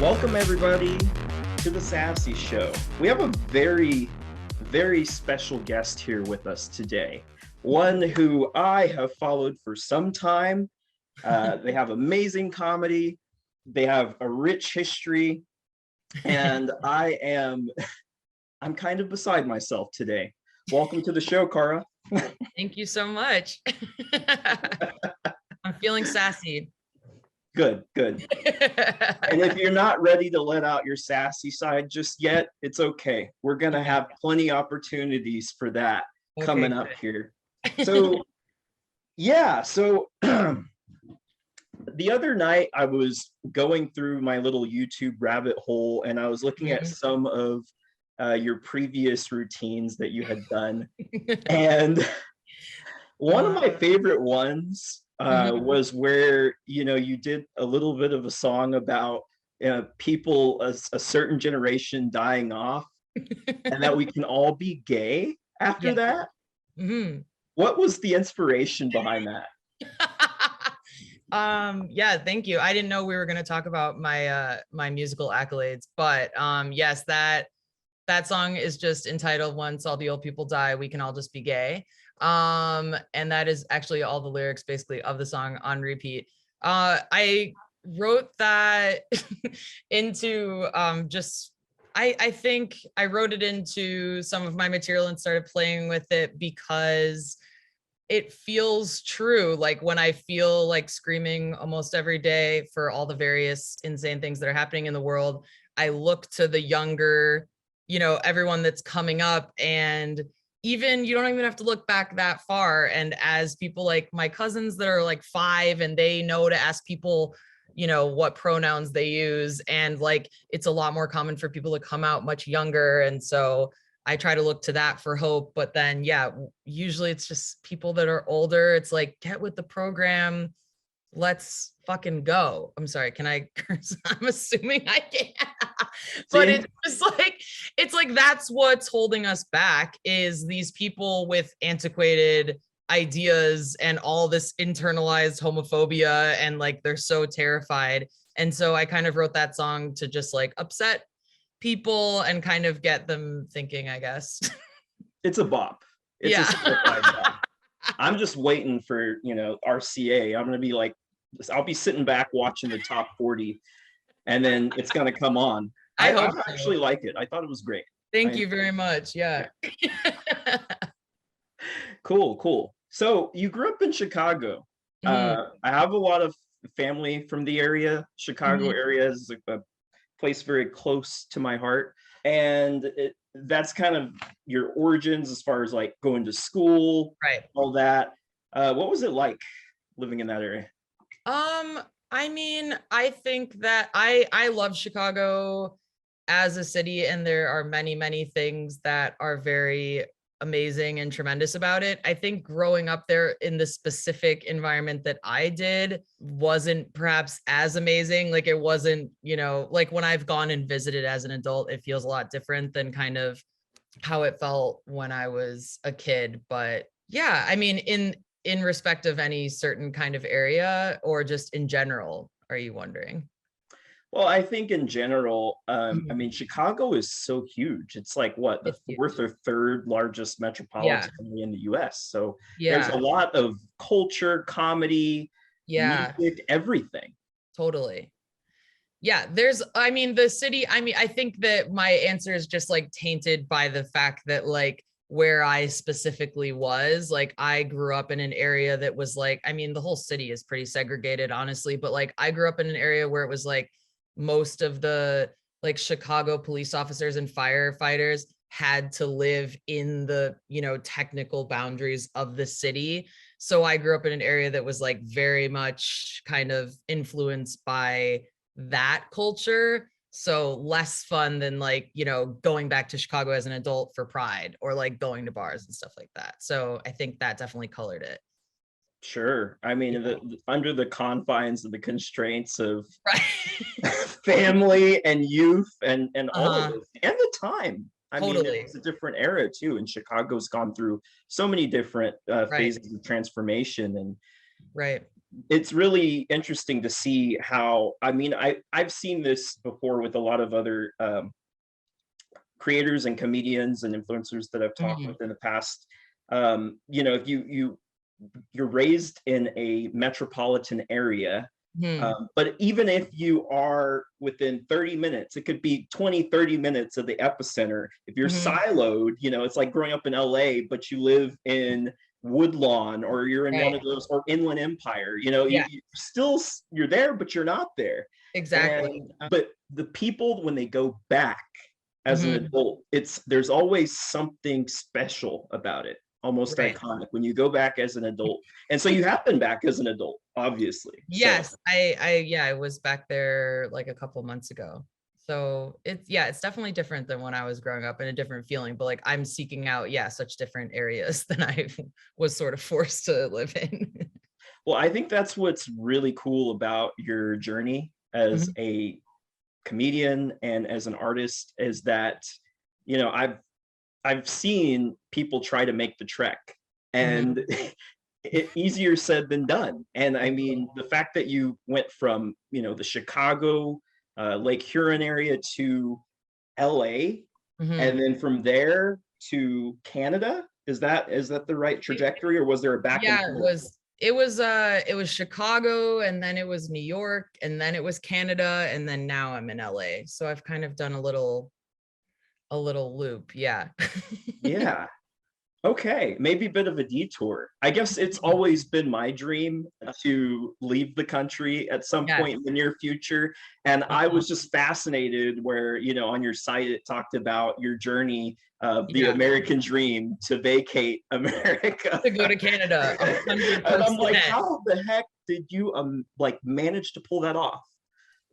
Welcome, everybody, to the Sassy Show. We have a very, very special guest here with us today. One who I have followed for some time. They have amazing comedy. They have a rich history. And I'm kind of beside myself today. Welcome to the show, Cara. Thank you so much. I'm feeling sassy. Good. And if you're not ready to let out your sassy side just yet, it's okay. We're going to have plenty opportunities for that coming up here. So, yeah. So the other night I was going through my little YouTube rabbit hole and I was looking at some of your previous routines that you had done. And one of my favorite ones was where, you did a little bit of a song about people, a certain generation dying off and that we can all be gay after that. What was the inspiration behind that? Yeah, thank you. I didn't know we were going to talk about my my musical accolades, but yes, that song is just entitled "Once All the Old People Die, We Can All Just Be Gay." And that is actually all the lyrics basically of the song on repeat. I wrote that into I think I wrote it into some of my material and started playing with it because it feels true. Like when I feel like screaming almost every day for all the various insane things that are happening in the world, I look to the younger, everyone that's coming up, and even you don't even have to look back that far. And as people like my cousins that are like 5 and they know to ask people, what pronouns they use, and like it's a lot more common for people to come out much younger. And so I try to look to that for hope. But then, yeah, usually it's just people that are older. It's like, get with the program. Let's fucking go. I'm sorry. Can I curse? I'm assuming I can. But it's just like, that's what's holding us back is these people with antiquated ideas and all this internalized homophobia. And like, they're so terrified. And so I kind of wrote that song to just like upset people and kind of get them thinking, I guess. It's a bop. It's a certified bop. I'm just waiting for, RCA. I'm going to be like, I'll be sitting back watching the top 40 and then it's going to come on. I actually like it. I thought it was great. Thank you very much. Yeah. Cool. So you grew up in Chicago. I have a lot of family from the area. Chicago area is a place very close to my heart. And that's kind of your origins as far as like going to school, right? All that. What was it like living in that area? I mean, I think that I love Chicago as a city, and there are many things that are very amazing and tremendous about it. I think growing up there in the specific environment that I did wasn't perhaps as amazing. Like it wasn't, like when I've gone and visited as an adult, it feels a lot different than kind of how it felt when I was a kid. But yeah, I mean, in respect of any certain kind of area or just in general, are you wondering? Well, I think in general, I mean, Chicago is so huge. It's like what, the fourth or third largest metropolitan in the US. So there's a lot of culture, comedy, music, everything. Totally. Yeah, the city, I think that my answer is just like tainted by the fact that like where I specifically was, like I grew up in an area that was like, the whole city is pretty segregated, honestly, but like I grew up in an area where it was like most of the like Chicago police officers and firefighters had to live in the, technical boundaries of the city. So I grew up in an area that was like very much kind of influenced by that culture. So less fun than like, going back to Chicago as an adult for Pride or like going to bars and stuff like that. So I think that definitely colored it. Sure. I mean, under the confines of the constraints of family and youth and all of this, and the time. I mean, it's a different era too, and Chicago's gone through so many different phases of transformation, and it's really interesting to see how, I mean, I've seen this before with a lot of other creators and comedians and influencers that I've talked with in the past. You know, if you're raised in a metropolitan area, but even if you are within 30 minutes, it could be 20, 30 minutes of the epicenter. If you're siloed, you know, it's like growing up in LA, but you live in Woodlawn, or you're in one of those, or Inland Empire, you know, you still, you're there, but you're not there. Exactly. But the people, when they go back as an adult, there's always something special about it, almost iconic when you go back as an adult. And so you have been back as an adult, obviously. Yes, so. I was back there like a couple months ago. So it's definitely different than when I was growing up, and a different feeling, but like I'm seeking out, such different areas than I was sort of forced to live in. Well, I think that's what's really cool about your journey as a comedian and as an artist, is that, you know, I've seen people try to make the trek, and easier said than done. And I mean, the fact that you went from, you know, the Chicago, Lake Huron area to LA, and then from there to Canada, is that the right trajectory, or was there a back and forth? It was Chicago, and then it was New York, and then it was Canada, and then now I'm in LA. So I've kind of done a little loop. Yeah. Yeah. Okay, maybe a bit of a detour. I guess it's always been my dream to leave the country at some point in the near future. And I was just fascinated where, you know, on your site, it talked about your journey of the American dream to vacate America. To go to Canada. And I'm like, how the heck did you like manage to pull that off?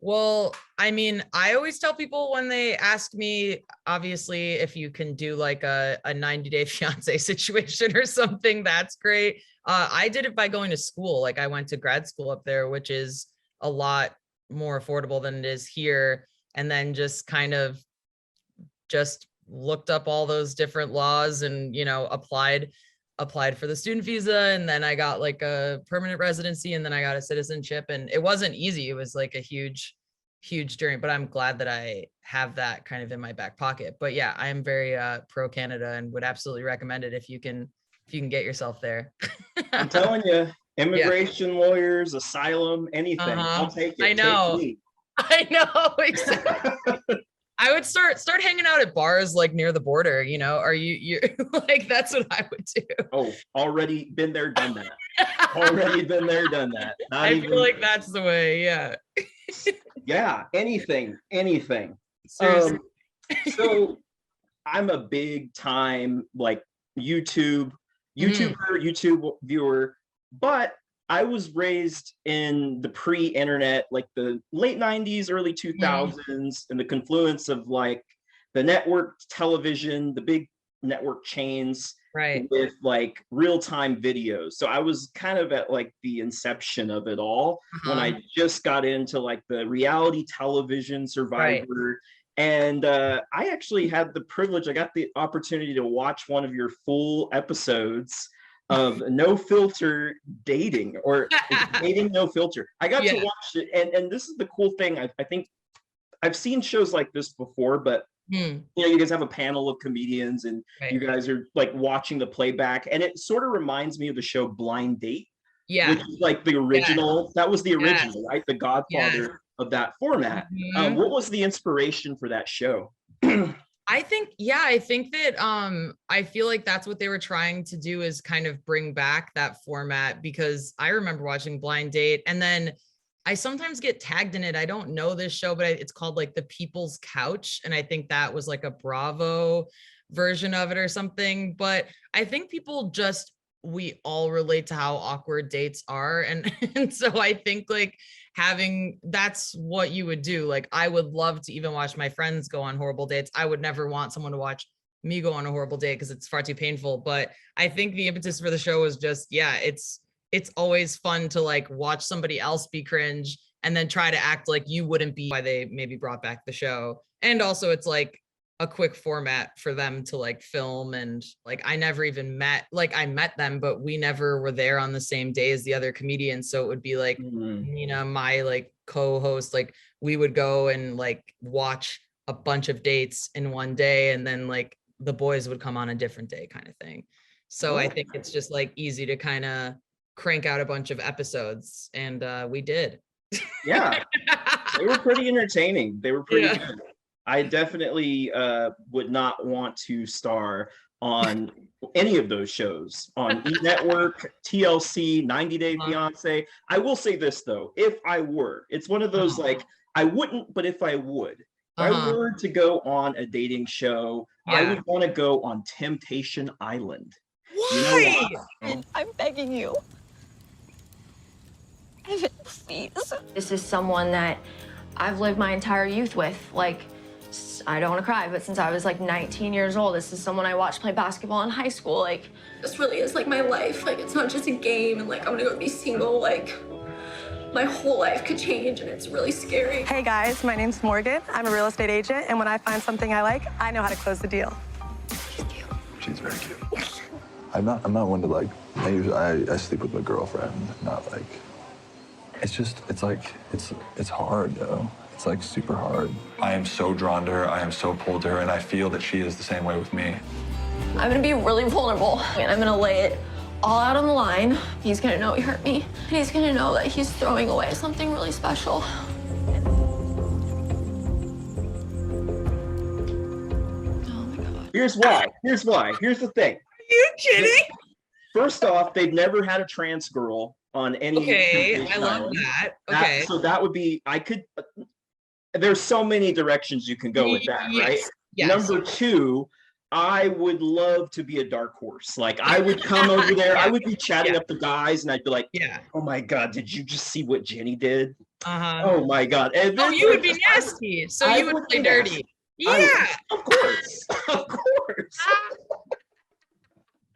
Well, I mean, I always tell people when they ask me, obviously, if you can do like a 90-day fiance situation or something, that's great. I did it by going to school. Like I went to grad school up there, which is a lot more affordable than it is here. And then just kind of just looked up all those different laws and, you know, applied for the student visa, and then I got like a permanent residency, and then I got a citizenship, and it wasn't easy. It was like a huge journey, but I'm glad that I have that kind of in my back pocket. But yeah, I am very pro Canada and would absolutely recommend it if you can get yourself there. I'm telling you, immigration lawyers, asylum, anything. I'll take it. I know. I know, exactly. I would start hanging out at bars like near the border, you know. Are you like, that's what I would do. Oh, already been there, done that. Already been there, done that. I feel like that's the way. Yeah. Yeah, anything. So I'm a big time like YouTube viewer, but I was raised in the pre-internet, like the late 90s, early 2000s, and the confluence of like the network television, the big network chains, with like real-time videos. So I was kind of at like the inception of it all when I just got into like the reality television, Survivor. And I actually had the privilege, I got the opportunity to watch one of your full episodes of No Filter Dating, or Dating No Filter. I got to watch it, and this is the cool thing. I think I've seen shows like this before, but you know, you guys have a panel of comedians, and you guys are like watching the playback, and it sort of reminds me of the show Blind Date, which is like the original. That was the original, right? The godfather of that format. What was the inspiration for that show? I think that I feel like that's what they were trying to do, is kind of bring back that format, because I remember watching Blind Date, and then I sometimes get tagged in it. I don't know this show, but it's called like The People's Couch, and I think that was like a Bravo version of it or something. But I think people we all relate to how awkward dates are, and so I think like that's what you would do. Like I would love to even watch my friends go on horrible dates. I would never want someone to watch me go on a horrible date because it's far too painful. But I think the impetus for the show was just, it's always fun to like watch somebody else be cringe and then try to act like you wouldn't be. Why they maybe brought back the show. And also it's like a quick format for them to like film. And like I never even met, like I met them, but we never were there on the same day as the other comedians. So it would be like, my like co-host, like we would go and like watch a bunch of dates in one day, and then like the boys would come on a different day kind of thing. So I think it's just like easy to kind of crank out a bunch of episodes, and we did. Yeah, they were pretty entertaining. They were pretty good. I definitely would not want to star on any of those shows on E! Network, TLC, 90 Day Fiance. I will say this though, if I were, it's one of those like, I wouldn't, but if I would, if I were to go on a dating show, I would want to go on Temptation Island. Why? You know why? I'm begging you. Evan, please. This is someone that I've lived my entire youth with. Like, I don't want to cry, but since I was like 19 years old, this is someone I watched play basketball in high school. Like, this really is like my life. Like, it's not just a game and like I'm gonna go be single. Like, my whole life could change and it's really scary. Hey guys, my name's Morgan. I'm a real estate agent, and when I find something I like, I know how to close the deal. She's cute. She's very cute. I'm not one to like, I sleep with my girlfriend, not like, it's hard though. It's like super hard. I am so drawn to her, I am so pulled to her, and I feel that she is the same way with me. I'm gonna be really vulnerable, and I'm gonna lay it all out on the line. He's gonna know he hurt me, and he's gonna know that he's throwing away something really special. Oh my God. Here's why. Here's the thing. Are you kidding? First off, they've never had a trans girl on any. Okay, I love that. Okay. So that would be, there's so many directions you can go with that, right? Yes. Number two, I would love to be a dark horse. Like I would come over there, I would be chatting up the guys, and I'd be like, "Oh my God, did you just see what Jenny did? Oh my God!" And then, you would be nasty, so you would play dirty. Of course, of course.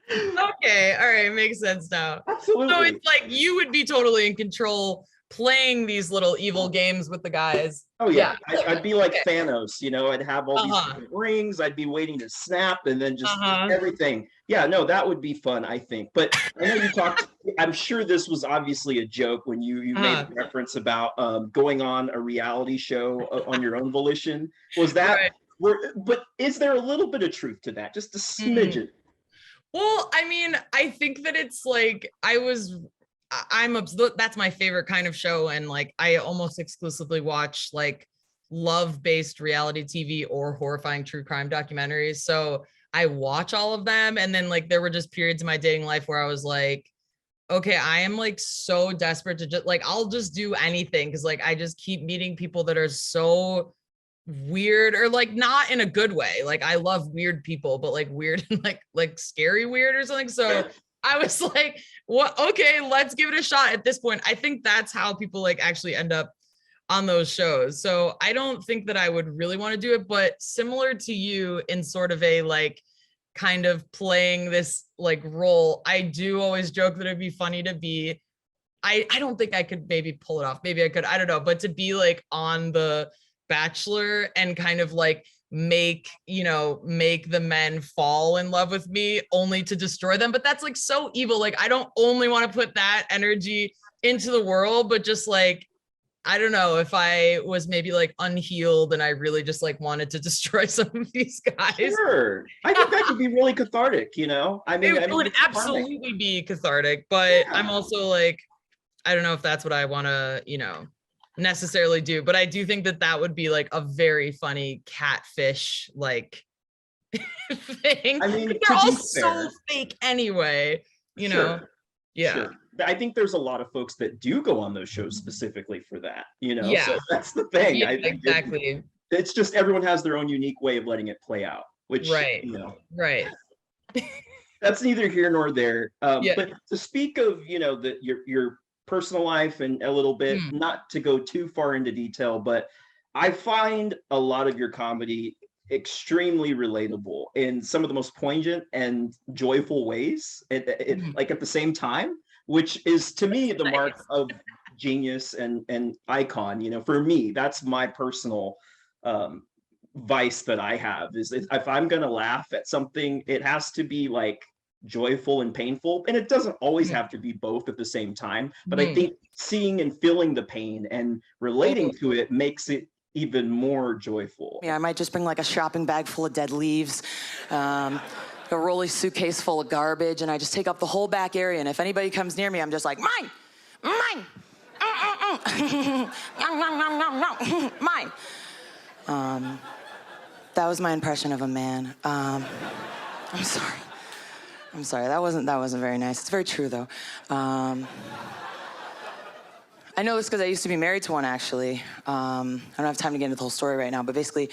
Okay, all right, makes sense now. Absolutely. So it's like you would be totally in control, playing these little evil games with the guys. Oh yeah, I'd be like Thanos, you know, I'd have all these different rings, I'd be waiting to snap, and then just everything. Yeah, no, that would be fun, I think. But I know you talked, I'm sure this was obviously a joke when you made a reference about going on a reality show on your own volition. Was that, but is there a little bit of truth to that? Just a smidgen? Well, I mean, I think that it's like, that's my favorite kind of show. And like, I almost exclusively watch like love-based reality TV or horrifying true crime documentaries. So I watch all of them. And then like, there were just periods in my dating life where I was like, okay, I am like so desperate to just like, I'll just do anything. Cause like, I just keep meeting people that are so weird, or like not in a good way. Like I love weird people, but like weird and like scary weird or something. So I was like, what? Okay, let's give it a shot at this point. I think that's how people like actually end up on those shows. So I don't think that I would really want to do it, but similar to you in sort of a like kind of playing this like role, I do always joke that it'd be funny to be, I don't think I could maybe pull it off. Maybe I could, I don't know, but to be like on the Bachelor and kind of like make the men fall in love with me only to destroy them. But that's like so evil. Like I don't only want to put that energy into the world, but just like, I don't know, if I was maybe like unhealed and I really just like wanted to destroy some of these guys. Sure. I think that could be really cathartic, you know? I mean, it would absolutely be cathartic, but I'm also like, I don't know if that's what I want to, necessarily do, but I do think that that would be like a very funny catfish like thing. I mean, they're all so fake anyway, you know. Yeah. Sure. I think there's a lot of folks that do go on those shows specifically for that, you know. Yeah. So that's the thing. Yeah, I think exactly. It's just everyone has their own unique way of letting it play out, which Right. That's neither here nor there. But to speak of, your personal life and a little bit, not to go too far into detail, but I find a lot of your comedy extremely relatable in some of the most poignant and joyful ways, like at the same time, which is to me the mark of genius and icon. For me, that's my personal vice that I have is if I'm gonna laugh at something, it has to be like joyful and painful, and it doesn't always have to be both at the same time, but I think seeing and feeling the pain and relating to it makes it even more joyful. Yeah, I might just bring like a shopping bag full of dead leaves, a rolly suitcase full of garbage, and I just take up the whole back area, and if anybody comes near me, I'm just like, mine, mine, mine. That was my impression of a man. I'm sorry, that wasn't very nice. It's very true though. I know this because I used to be married to one, actually. I don't have time to get into the whole story right now, but basically,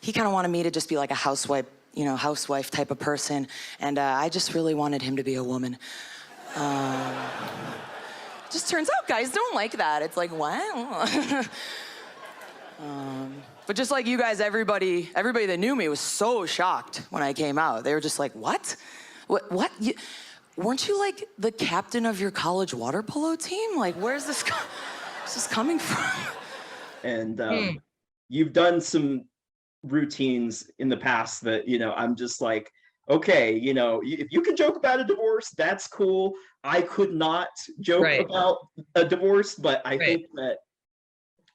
he kind of wanted me to just be like a housewife, housewife type of person, and I just really wanted him to be a woman. Just turns out guys don't like that. It's like, wow. But just like you guys, everybody that knew me was so shocked when I came out. They were just like, what? What? Weren't you like the captain of your college water polo team? Like, where's this coming from? And you've done some routines in the past that, I'm just like, okay, if you can joke about a divorce, that's cool. I could not joke about a divorce, but I think that,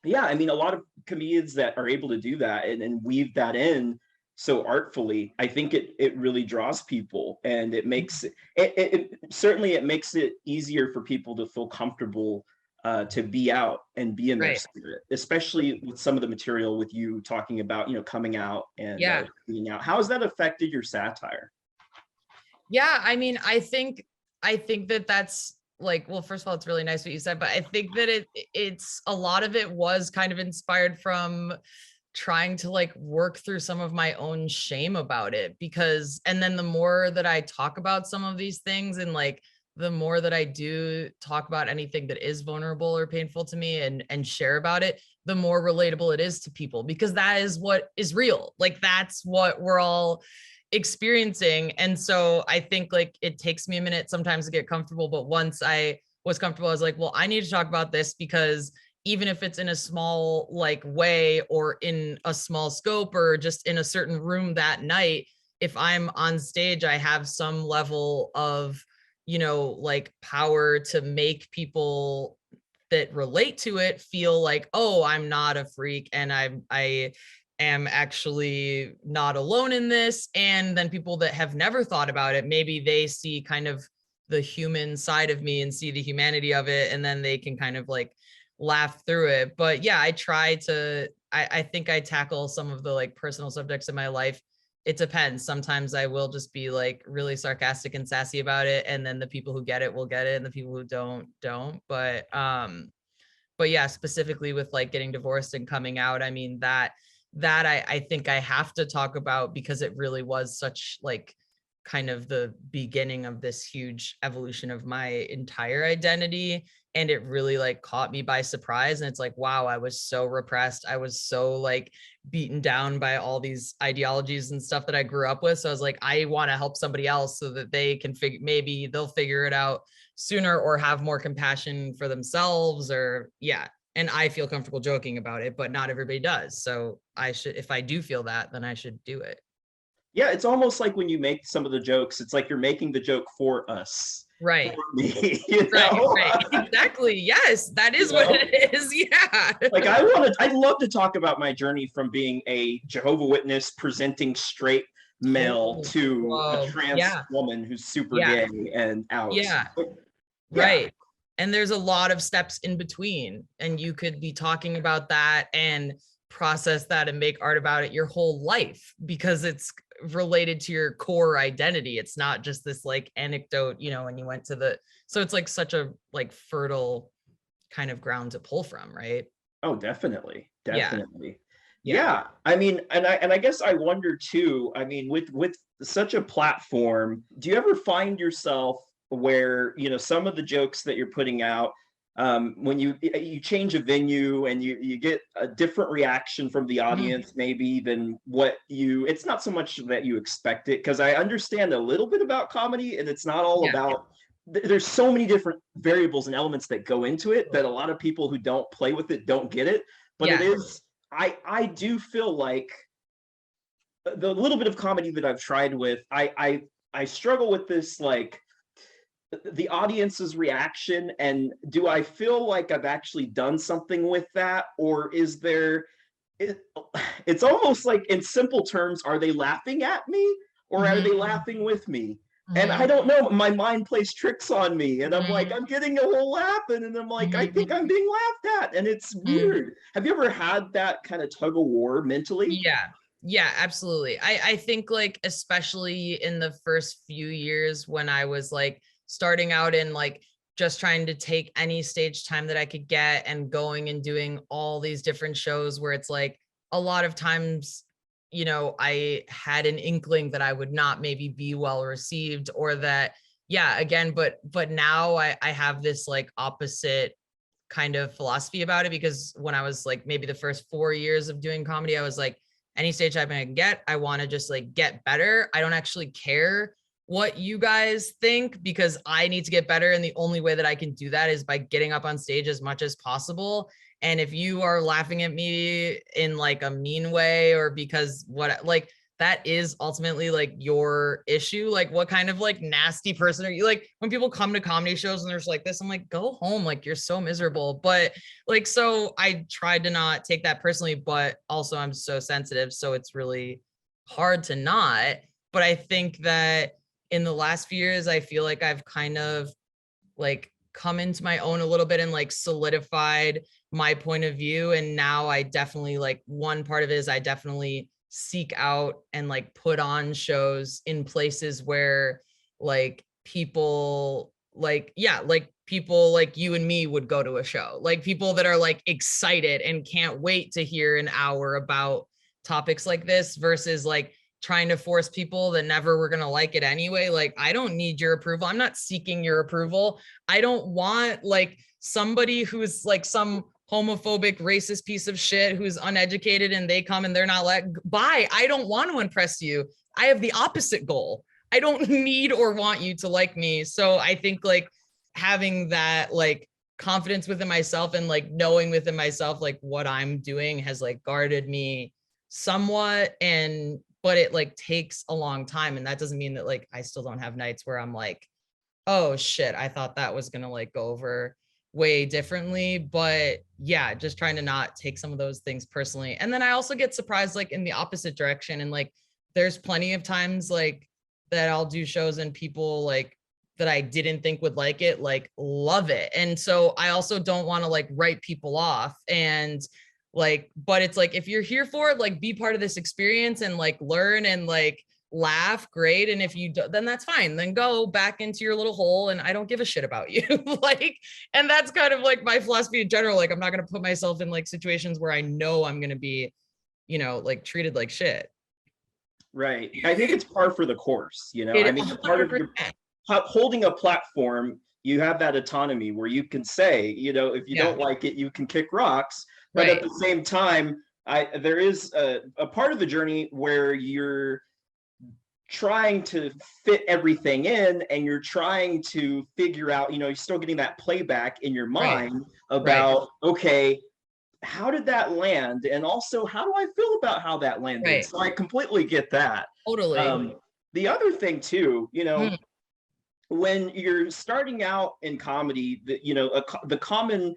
yeah, I mean, a lot of comedians that are able to do that and weave that in so artfully, I think it really draws people, and it makes it certainly it makes it easier for people to feel comfortable to be out and be in their spirit, especially with some of the material with you talking about, coming out and being out. How has that affected your satire? Yeah, I mean, I think that that's like, well, first of all, it's really nice what you said, but I think that it's a lot of it was kind of inspired from trying to like work through some of my own shame about it, and then the more that I talk about some of these things, and like the more that I do talk about anything that is vulnerable or painful to me and share about it, the more relatable it is to people, because that is what is real. Like, that's what we're all experiencing. And so I think like it takes me a minute sometimes to get comfortable, but once I was comfortable, I was like, well, I need to talk about this, because even if it's in a small like way or in a small scope or just in a certain room that night, if I'm on stage, I have some level of, like power to make people that relate to it feel like, oh, I'm not a freak, and I am actually not alone in this. And then people that have never thought about it, maybe they see kind of the human side of me and see the humanity of it, and then they can kind of like laugh through it. But yeah, I think I tackle some of the like personal subjects in my life. It depends. Sometimes I will just be like really sarcastic and sassy about it, and then the people who get it will get it, and the people who don't. But yeah, specifically with like getting divorced and coming out, I mean, that I think I have to talk about, because it really was such like kind of the beginning of this huge evolution of my entire identity. And it really like caught me by surprise. And it's like, wow, I was so repressed. I was so like beaten down by all these ideologies and stuff that I grew up with. So I was like, I want to help somebody else so that they can maybe they'll figure it out sooner, or have more compassion for themselves, or and I feel comfortable joking about it, but not everybody does. So if I do feel that, then I should do it. Yeah, it's almost like when you make some of the jokes, it's like you're making the joke for us. Right. For me, right. Exactly. Yes, that is what it is. Yeah. Like I'd love to talk about my journey from being a Jehovah's Witness presenting straight male to a trans woman who's super gay and out. Yeah. Right. And there's a lot of steps in between, and you could be talking about that and process that and make art about it your whole life, because it's related to your core identity. It's not just this like anecdote, when you went to so it's like such a like fertile kind of ground to pull from, right? Oh, definitely. Yeah. I mean, and I guess I wonder too, I mean, with such a platform, do you ever find yourself where, some of the jokes that you're putting out, when you change a venue and you get a different reaction from the audience, maybe than it's not so much that you expect it, because I understand a little bit about comedy, and it's not all about, there's so many different variables and elements that go into it that a lot of people who don't play with it don't get it, but it is I do feel like the little bit of comedy that I've tried with, I struggle with this, like the audience's reaction, and do I feel like I've actually done something with that, or is there it's almost like, in simple terms, are they laughing at me or are they laughing with me? And I don't know, my mind plays tricks on me, and I'm like, I'm getting a whole laugh, and I'm like, I think I'm being laughed at, and it's weird. Have you ever had that kind of tug of war mentally? Yeah, absolutely. I think, like, especially in the first few years when I was like starting out and like just trying to take any stage time that I could get and going and doing all these different shows, where it's like a lot of times, you know, I had an inkling that I would not maybe be well received, or that, yeah, again, but now I have this like opposite kind of philosophy about it, because when I was like maybe the first 4 years of doing comedy, I was like, any stage time I can get, I want to just like get better. I don't actually care what you guys think, because I need to get better. And the only way that I can do that is by getting up on stage as much as possible. And if you are laughing at me in like a mean way, or because what, like, that is ultimately like your issue. Like, what kind of like nasty person are you? Like, when people come to comedy shows and there's like this, I'm like, go home. Like, you're so miserable. But like, so I tried to not take that personally, but also I'm so sensitive. So it's really hard to not. But I think that in the last few years, I feel like I've kind of like come into my own a little bit and like solidified my point of view. And now I definitely, like, one part of it is I definitely seek out and like put on shows in places where like people like, yeah, like people like you and me would go to a show, like people that are like excited and can't wait to hear an hour about topics like this, versus like trying to force people that never were going to like it anyway. Like, I don't need your approval. I'm not seeking your approval. I don't want like somebody who's like some homophobic, racist piece of shit who's uneducated and they come and they're not like, bye. I don't want to impress you. I have the opposite goal. I don't need or want you to like me. So I think like having that like confidence within myself and like knowing within myself like what I'm doing has like guarded me somewhat. And but it like takes a long time, and that doesn't mean that like I still don't have nights where I'm like, oh shit, I thought that was gonna like go over way differently. But yeah, just trying to not take some of those things personally. And then I also get surprised like in the opposite direction, and like there's plenty of times like that I'll do shows and people like that I didn't think would like it, like love it. And so I also don't want to like write people off, and like, but it's like, if you're here for it, like be part of this experience and like learn and like laugh, great. And if you do, then that's fine, then go back into your little hole and I don't give a shit about you. Like, and that's kind of like my philosophy in general. Like, I'm not going to put myself in like situations where I know I'm going to be, you know, like treated like shit. Right. I think it's par for the course, you know. I mean, part of your holding a platform, you have that autonomy where you can say, you know, if you don't like it, you can kick rocks. But at the same time, there is a part of the journey where you're trying to fit everything in, and you're trying to figure out, you know, you're still getting that playback in your mind about, okay, how did that land? And also, how do I feel about how that landed? So I completely get that. Totally. The other thing too, you know, when you're starting out in comedy, you know, the common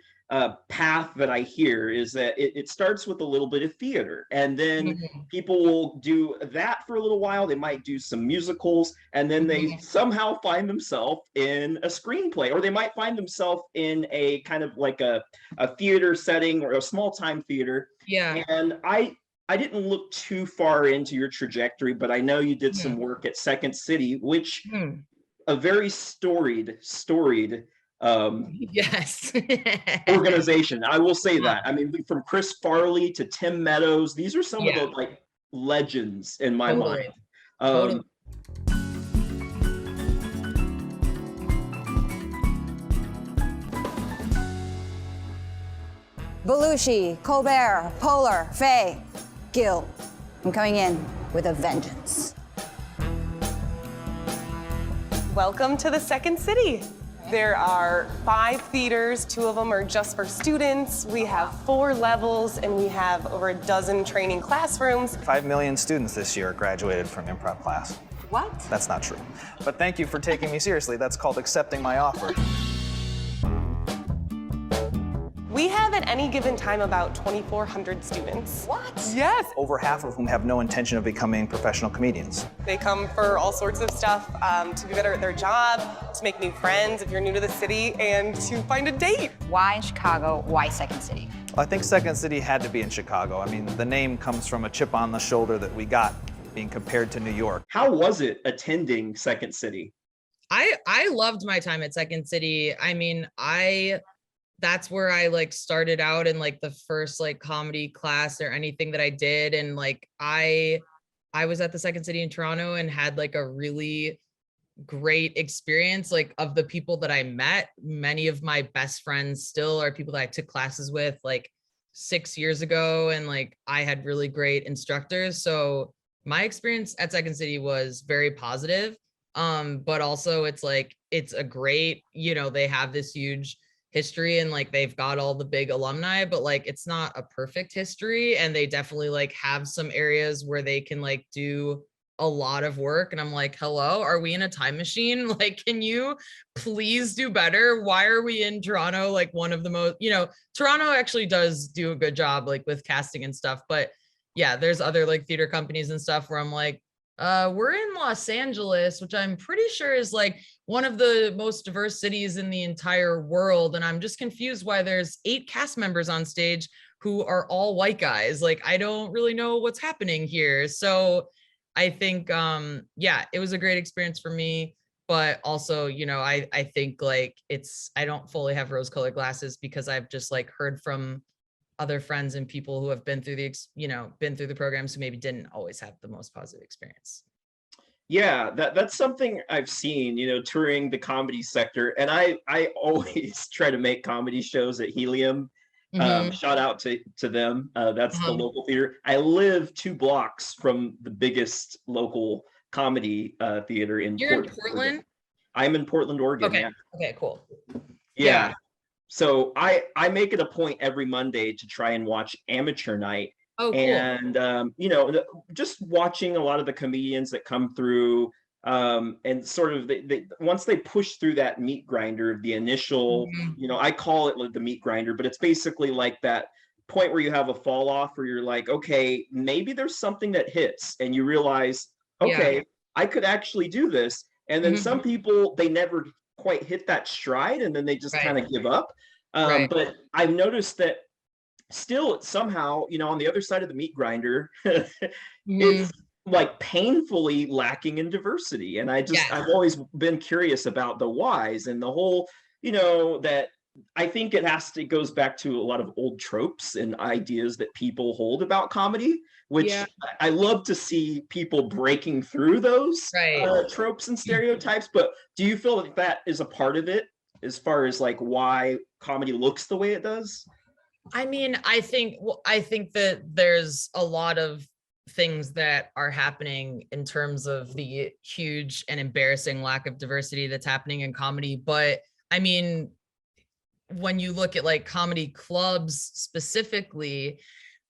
path that I hear is that it starts with a little bit of theater, and then people will do that for a little while. They might do some musicals, and then they somehow find themselves in a screenplay, or they might find themselves in a kind of like a theater setting or a small time theater. And I didn't look too far into your trajectory, but I know you did some work at Second City, which a very storied organization. I will say that. I mean, from Chris Farley to Tim Meadows, these are some of the like legends in my mind. Belushi, Colbert, Polar, Faye, Gil. I'm coming in with a vengeance. Welcome to the Second City. There are 5 theaters, 2 of them are just for students. We have 4 levels, and we have over a dozen training classrooms. 5 million students this year graduated from improv class. What? That's not true. But thank you for taking me seriously. That's called accepting my offer. We have at any given time about 2,400 students. What? Yes. Over half of whom have no intention of becoming professional comedians. They come for all sorts of stuff, to be better at their job, to make new friends if you're new to the city, and to find a date. Why in Chicago? Why Second City? I think Second City had to be in Chicago. I mean, the name comes from a chip on the shoulder that we got being compared to New York. How was it attending Second City? I loved my time at Second City. I mean, that's where I like started out in like the first like comedy class or anything that I did. And like, I was at the Second City in Toronto and had like a really great experience. Like, of the people that I met, many of my best friends still are people that I took classes with like 6 years ago. And like, I had really great instructors. So my experience at Second City was very positive. But also it's like, it's a great, you know, they have this huge history and like they've got all the big alumni, but like it's not a perfect history, and they definitely like have some areas where they can like do a lot of work. And I'm like, hello, are we in a time machine? Like, can you please do better? Why are we in Toronto? Like, one of the most, you know, Toronto actually does do a good job like with casting and stuff, but yeah, there's other like theater companies and stuff where I'm like, we're in Los Angeles, which I'm pretty sure is like one of the most diverse cities in the entire world. And I'm just confused why there's 8 cast members on stage who are all white guys. Like, I don't really know what's happening here. So I think, yeah, it was a great experience for me. But also, you know, I think like I don't fully have rose-colored glasses because I've just like heard from other friends and people who have been through the programs who maybe didn't always have the most positive experience. Yeah, that's something I've seen, you know, touring the comedy sector. And I always try to make comedy shows at Helium. Shout out to them. That's the local theater. I live 2 blocks from the biggest local comedy theater in You're in Portland? I'm in Portland, Oregon. Okay. Yeah. Okay, cool. Yeah. So I make it a point every Monday to try and watch Amateur Night. Oh, cool. And you know, just watching a lot of the comedians that come through, and sort of they once they push through that meat grinder, the initial, you know, I call it like the meat grinder, but it's basically like that point where you have a fall off where you're like, okay, maybe there's something that hits, and you realize, okay, I could actually do this. And then some people, they never quite hit that stride, and then they just kind of give up. But I've noticed that still somehow, you know, on the other side of the meat grinder, it's like painfully lacking in diversity. And I've always been curious about the whys and the whole, you know, that I think it goes back to a lot of old tropes and ideas that people hold about comedy, which I love to see people breaking through those tropes and stereotypes. But do you feel that that is a part of it, as far as like why comedy looks the way it does? I mean, I think that there's a lot of things that are happening in terms of the huge and embarrassing lack of diversity that's happening in comedy. But I mean, when you look at like comedy clubs specifically,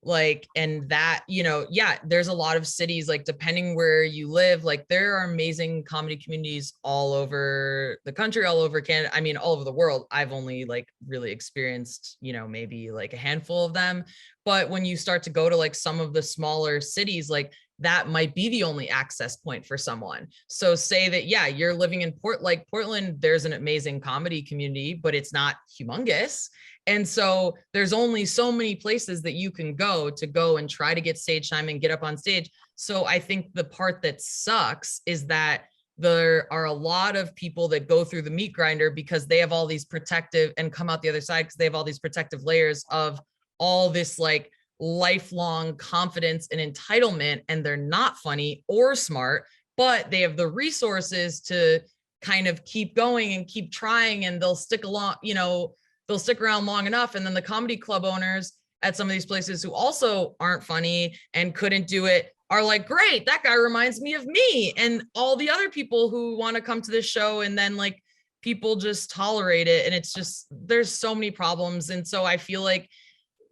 like, and that, you know, there's a lot of cities, like depending where you live, like there are amazing comedy communities all over the country, all over Canada. I mean, all over the world. I've only like really experienced, you know, maybe like a handful of them. But when you start to go to like some of the smaller cities, like that might be the only access point for someone. So say that, you're living in Portland, there's an amazing comedy community, but it's not humongous. And so there's only so many places that you can go and try to get stage time and get up on stage. So I think the part that sucks is that there are a lot of people that go through the meat grinder because they have all these protective, and come out the other side because they have all these protective layers of all this like lifelong confidence and entitlement, and they're not funny or smart, but they have the resources to kind of keep going and keep trying, and they'll stick along, you know, they'll stick around long enough. And then the comedy club owners at some of these places who also aren't funny and couldn't do it are like, great, that guy reminds me of me. And all the other people who want to come to this show and then like people just tolerate it, and it's just, there's so many problems. And so I feel like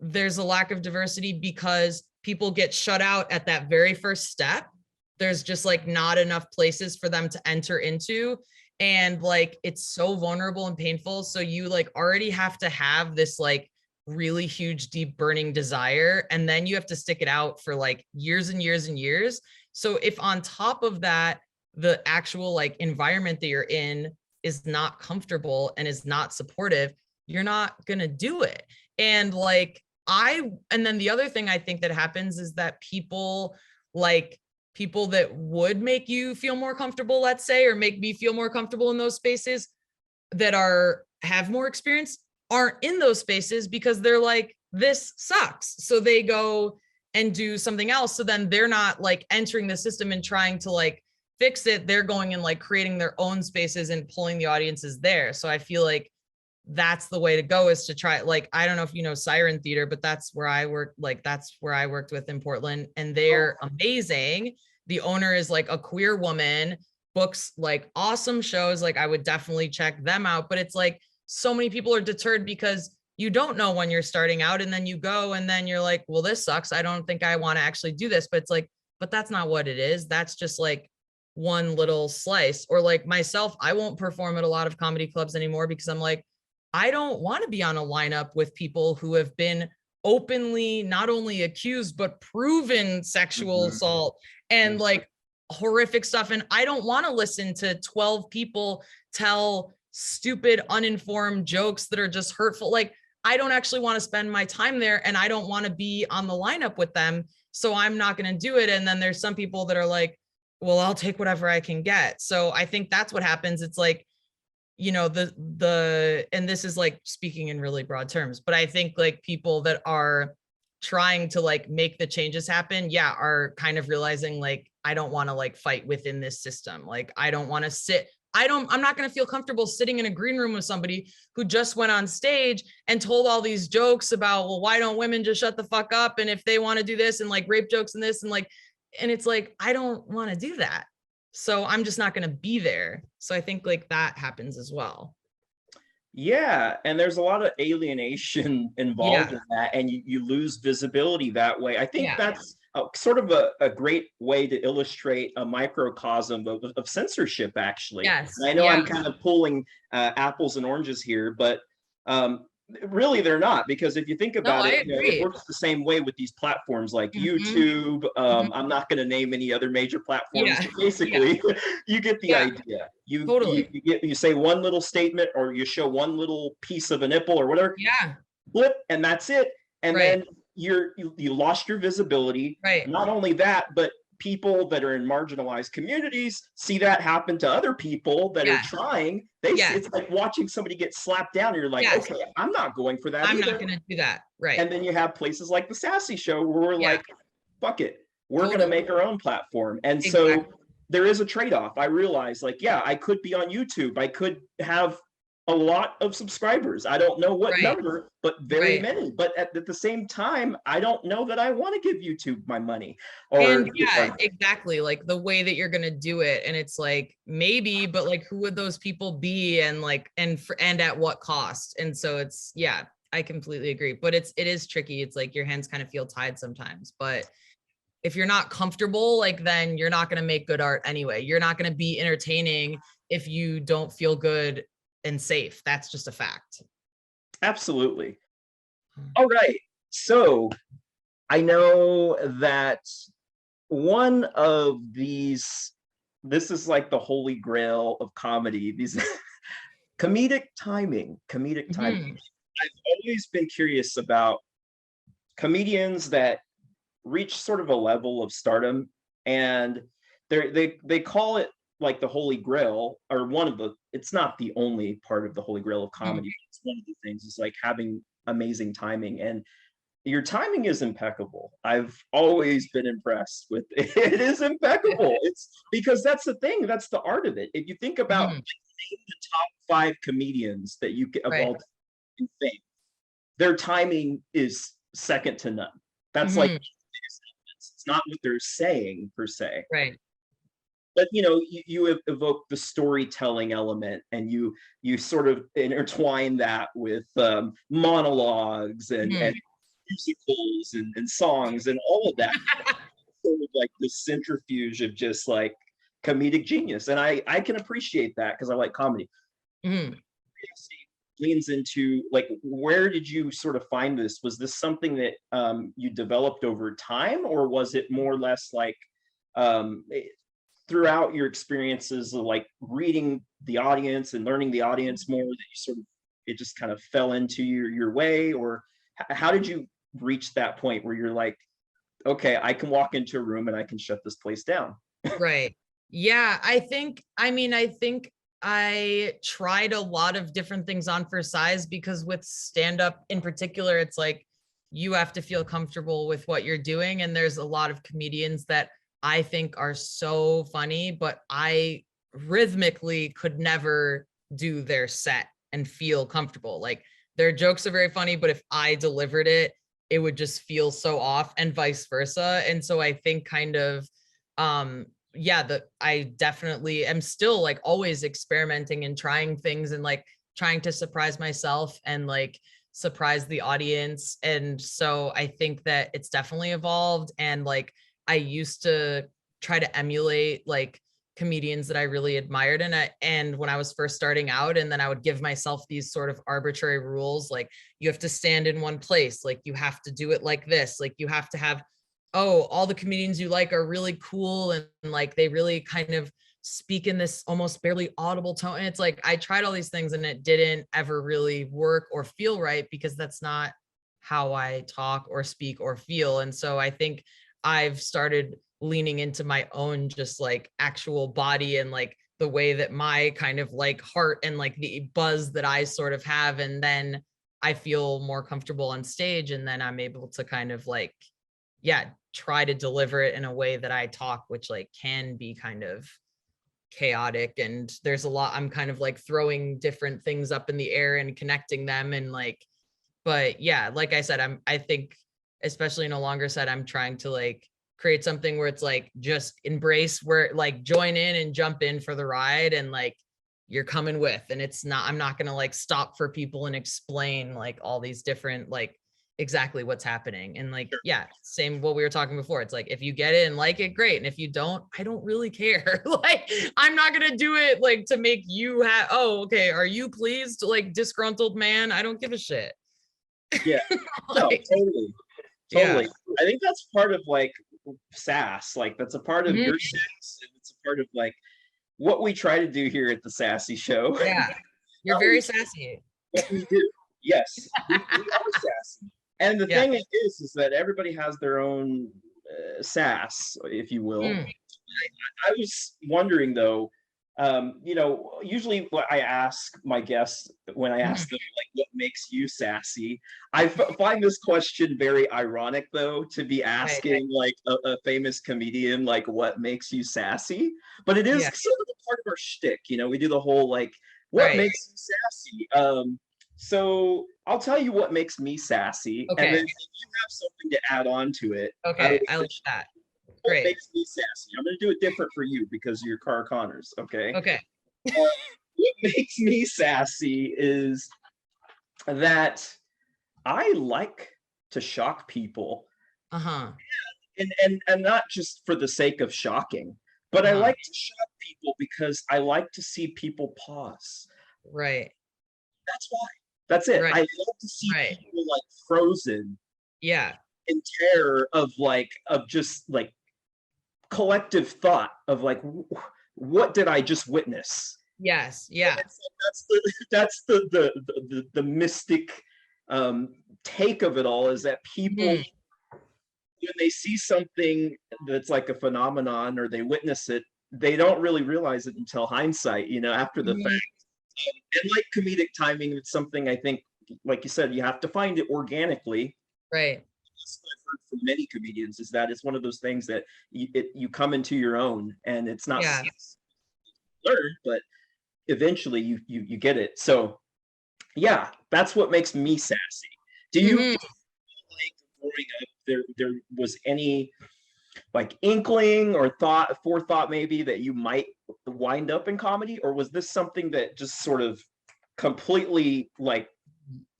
there's a lack of diversity because people get shut out at that very first step. There's just like not enough places for them to enter into. And like, it's so vulnerable and painful. So you like already have to have this like really huge, deep burning desire. And then you have to stick it out for like years and years and years. So if on top of that, the actual like environment that you're in is not comfortable and is not supportive, you're not gonna do it. And like, and then the other thing I think that happens is that people that would make you feel more comfortable, let's say, or make me feel more comfortable in those spaces that have more experience, aren't in those spaces because they're like, this sucks. So they go and do something else. So then they're not like entering the system and trying to like fix it. They're going and like creating their own spaces and pulling the audiences there. So I feel like that's the way to go, is to try, like, I don't know if you know Siren Theater, but that's where I worked, like that's where I worked with in Portland, and they're amazing. The owner is like a queer woman, books like awesome shows. Like I would definitely check them out, but it's like so many people are deterred because you don't know when you're starting out, and then you go and then you're like, well, this sucks. I don't think I want to actually do this. But it's like, but that's not what it is. That's just like one little slice. Or like myself, I won't perform at a lot of comedy clubs anymore because I'm like, I don't want to be on a lineup with people who have been openly not only accused, but proven sexual assault and like horrific stuff. And I don't want to listen to 12 people tell stupid, uninformed jokes that are just hurtful. Like, I don't actually want to spend my time there, and I don't want to be on the lineup with them. So I'm not going to do it. And then there's some people that are like, well, I'll take whatever I can get. So I think that's what happens. It's like, you know, and this is like speaking in really broad terms, but I think like people that are trying to like make the changes happen, are kind of realizing like, I don't want to like fight within this system. Like, I don't want to I'm not going to feel comfortable sitting in a green room with somebody who just went on stage and told all these jokes about, well, why don't women just shut the fuck up? And if they want to do this, and like rape jokes and this, and like, and it's like, I don't want to do that. So I'm just not going to be there. So I think like that happens as well. Yeah, and there's a lot of alienation involved in that, and you lose visibility that way. I think that's sort of a great way to illustrate a microcosm of censorship, actually. Yes. And I know I'm kind of pulling apples and oranges here, but really they're not, because if you think about it, it works the same way with these platforms like YouTube. I'm not going to name any other major platforms. But basically, you get the idea. You say one little statement, or you show one little piece of a nipple or whatever. Blip, and that's it. And then you lost your visibility. Not only that, but people that are in marginalized communities see that happen to other people that are trying. It's like watching somebody get slapped down, and you're like, okay, I'm not going for that. I'm not going to do that. And then you have places like the Sassy Show where we're like, fuck it, we're going to make our own platform. And so there is a trade-off. I realize, like, I could be on YouTube. I could have a lot of subscribers. I don't know what number, but very many. But at the same time, I don't know that I want to give YouTube my money. Exactly. Like the way that you're going to do it. And it's like, maybe, but like, who would those people be? And like, and at what cost? And so it's, I completely agree, but it is tricky. It's like your hands kind of feel tied sometimes, but if you're not comfortable, like, then you're not going to make good art anyway. You're not going to be entertaining if you don't feel good and safe. That's just a fact. Absolutely. All right. So I know that one of these, this is like the holy grail of comedy, these comedic timing. I've always been curious about comedians that reach sort of a level of stardom, and they call it like the holy grail, or one of the, it's not the only part of the holy grail of comedy. It's one of the things, is like having amazing timing, and your timing is impeccable. I've always been impressed with it. It is impeccable. It's because that's the thing, that's the art of it. If you think about like, name the top 5 comedians that you get of all time in fame, their timing is second to none. That's like, it's not what they're saying per se. but you evoke the storytelling element, and you sort of intertwine that with monologues and musicals and songs and all of that. Sort of like the centrifuge of just like comedic genius, and I can appreciate that because I like comedy. Leans into like, where did you sort of find this? Was this something that you developed over time, or was it more or less like throughout your experiences of like reading the audience and learning the audience more, that you sort of, it just kind of fell into your way? Or how did you reach that point where you're like, okay, I can walk into a room and I can shut this place down? Right. Yeah, I think I tried a lot of different things on for size, because with stand-up in particular, it's like you have to feel comfortable with what you're doing. And there's a lot of comedians that I think are so funny, but I rhythmically could never do their set and feel comfortable. Like, their jokes are very funny, but if I delivered it, it would just feel so off, and vice versa. And so I think kind of, I definitely am still like always experimenting and trying things, and like trying to surprise myself and like surprise the audience. And so I think that it's definitely evolved. And like, I used to try to emulate like comedians that I really admired, and when I was first starting out, and then I would give myself these sort of arbitrary rules, like you have to stand in one place, like you have to do it like this, like you have to have, all the comedians you like are really cool, and like they really kind of speak in this almost barely audible tone. And it's like I tried all these things and it didn't ever really work or feel right, because that's not how I talk or speak or feel. And so I think I've started leaning into my own just like actual body, and like the way that my kind of like heart and like the buzz that I sort of have, and then I feel more comfortable on stage, and then I'm able to kind of like, try to deliver it in a way that I talk, which like can be kind of chaotic, and there's a lot, I'm kind of like throwing different things up in the air and connecting them, and like, but yeah, like I said, I think especially in a longer set, I'm trying to like create something where it's like just embrace, where like join in and jump in for the ride, and like you're coming with, and it's not, I'm not gonna like stop for people and explain like all these different like exactly what's happening. And like, same what we were talking before, it's like if you get it and like it, great, and if you don't, I don't really care. Like, I'm not gonna do it like to make you okay, are you pleased, like disgruntled man? I don't give a shit. Yeah. No, totally. I think that's part of like sass, like that's a part of your sass, and it's a part of like what we try to do here at the Sassy Show. You're very sassy. What we do, yes, we are sassy. And the thing is that everybody has their own sass, if you will. I was wondering though, usually what I ask my guests when I ask them like, what makes you sassy? I find this question very ironic though, to be asking like a famous comedian, like what makes you sassy? But it is sort of a part of our shtick, we do the whole like, what makes you sassy? So I'll tell you what makes me sassy, and then if you have something to add on to it. I like that. Great. What makes me sassy? I'm going to do it different for you because you're Cara Connors, okay? What makes me sassy is that I like to shock people. And not just for the sake of shocking, but I like to shock people because I like to see people pause. That's why. That's it. I love to see people like frozen. In terror of just like collective thought of like, what did I just witness? Yes. That's the mystic take of it all, is that people, when they see something that's like a phenomenon or they witness it, they don't really realize it until hindsight, after the fact. And like comedic timing, it's something I think, like you said, you have to find it organically. Right. That's what I've heard from many comedians, is that it's one of those things that you come into your own, and it's not learned, but eventually you get it. So that's what makes me sassy. Do you feel like growing up there was any like inkling or forethought maybe that you might wind up in comedy, or was this something that just sort of completely like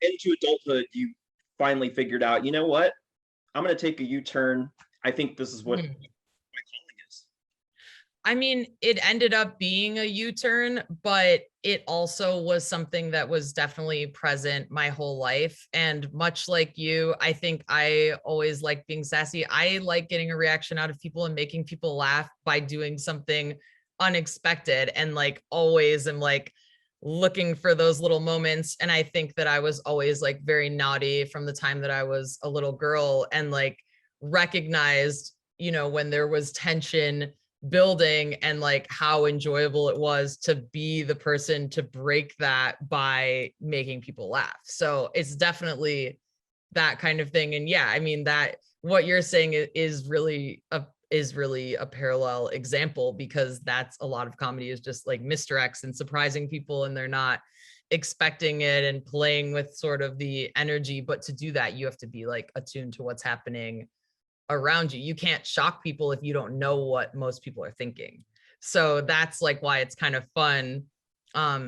into adulthood you finally figured out, you know what, I'm going to take a U-turn. I think this is what my calling is. I mean, it ended up being a U-turn, but it also was something that was definitely present my whole life. And much like you, I think I always like being sassy. I like getting a reaction out of people and making people laugh by doing something unexpected, and like always am like looking for those little moments. And I think that I was always like very naughty from the time that I was a little girl, and like recognized, you know, when there was tension building and like how enjoyable it was to be the person to break that by making people laugh. So it's definitely that kind of thing. And yeah, I mean, that what you're saying is really a parallel example, because that's a lot of comedy is just like misdirects and surprising people, and they're not expecting it and playing with sort of the energy. But to do that, you have to be like attuned to what's happening around you. You can't shock people if you don't know what most people are thinking. So that's like why it's kind of fun.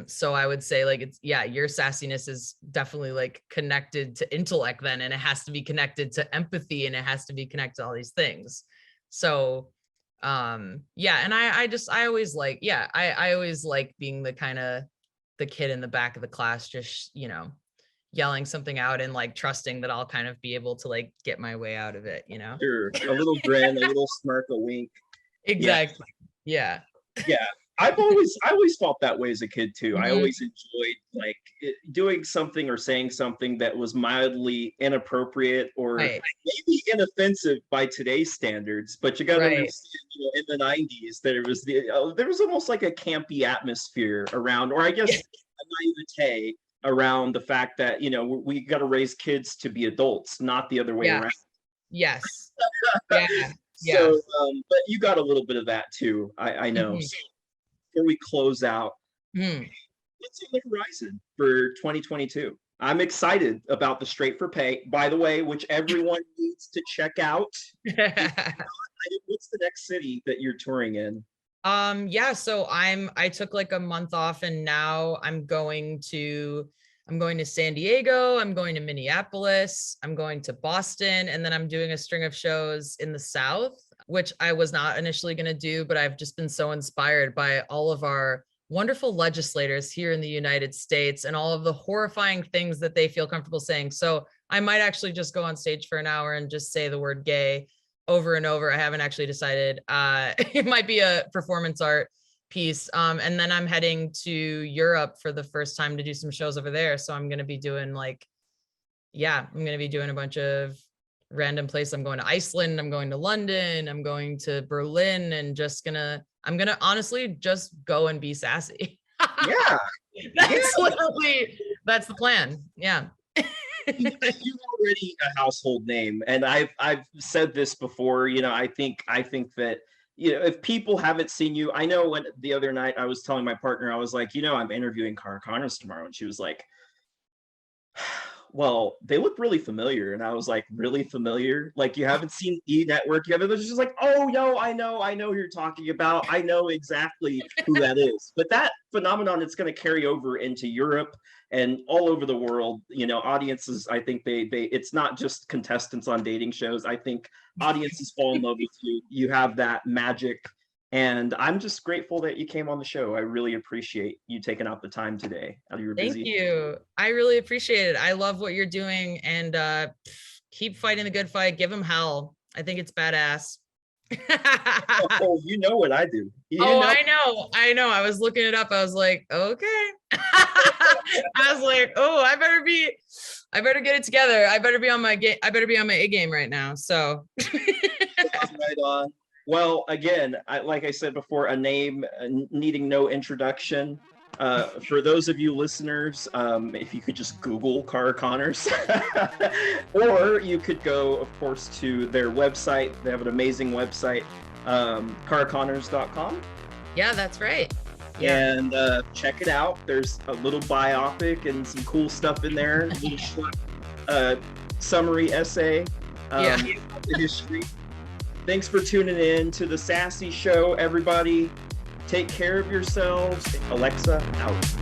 So I would say like, it's, yeah, your sassiness is definitely like connected to intellect then, and it has to be connected to empathy, and it has to be connected to all these things. So yeah, and I always like, yeah, I always like being the kind of the kid in the back of the class, just, you know, yelling something out and like trusting that I'll kind of be able to like get my way out of it, you know? Sure. A little grin, a little smirk, a wink. Exactly. Yeah. Yeah. I always felt that way as a kid too. I always enjoyed like doing something or saying something that was mildly inappropriate or maybe inoffensive by today's standards. But you got to understand, you know, in the 90s, there was almost like a campy atmosphere around, or I guess a naivete around the fact that, you know, we got to raise kids to be adults, not the other way around. Yes. Yeah. So, but you got a little bit of that too. I know. So, before we close out, what's on the horizon for 2022? I'm excited about the Straight for Pay, by the way, which everyone needs to check out. What's the next city that you're touring in? Yeah, so I took like a month off, and now I'm going to San Diego, I'm going to Minneapolis, I'm going to Boston, and then I'm doing a string of shows in the South, which I was not initially going to do, but I've just been so inspired by all of our wonderful legislators here in the United States and all of the horrifying things that they feel comfortable saying. So I might actually just go on stage for an hour and just say the word gay over and over. I haven't actually decided. It might be a performance art piece. And then I'm heading to Europe for the first time to do some shows over there. So I'm going to be doing like, yeah, I'm going to be doing a bunch of random places. I'm going to Iceland, I'm going to London, I'm going to Berlin, and I'm gonna honestly just go and be sassy. Yeah. That's the plan. Yeah. You're already a household name, and I've said this before. You know, I think that, you know, if people haven't seen you, I know when the other night I was telling my partner, I was like, you know, I'm interviewing Cara Connors tomorrow, and she was like, well, they look really familiar. And I was like, really familiar? Like, you haven't seen E! Network? You haven't? It's just like, oh, no, I know who you're talking about. I know exactly who that is. But that phenomenon, it's going to carry over into Europe and all over the world. You know, audiences, I think it's not just contestants on dating shows. I think audiences fall in love with you. You have that magic. And I'm just grateful that you came on the show. I really appreciate you taking out the time today. You're busy. Thank you. I really appreciate it. I love what you're doing, and keep fighting the good fight. Give them hell. I think it's badass. Oh, you know what I do. I know. I was looking it up. I was like, okay. I was like, oh, I better get it together. I better be on my A game right now. So right on. Well, again, like I said before, a name needing no introduction. For those of you listeners, if you could just Google Cara Connors, or you could go, of course, to their website. They have an amazing website, caraconnors.com. Yeah, that's right. Yeah. And check it out. There's a little biopic and some cool stuff in there. A little short summary essay. The history. Thanks for tuning in to the Sassy Show, everybody. Take care of yourselves. Alexa out.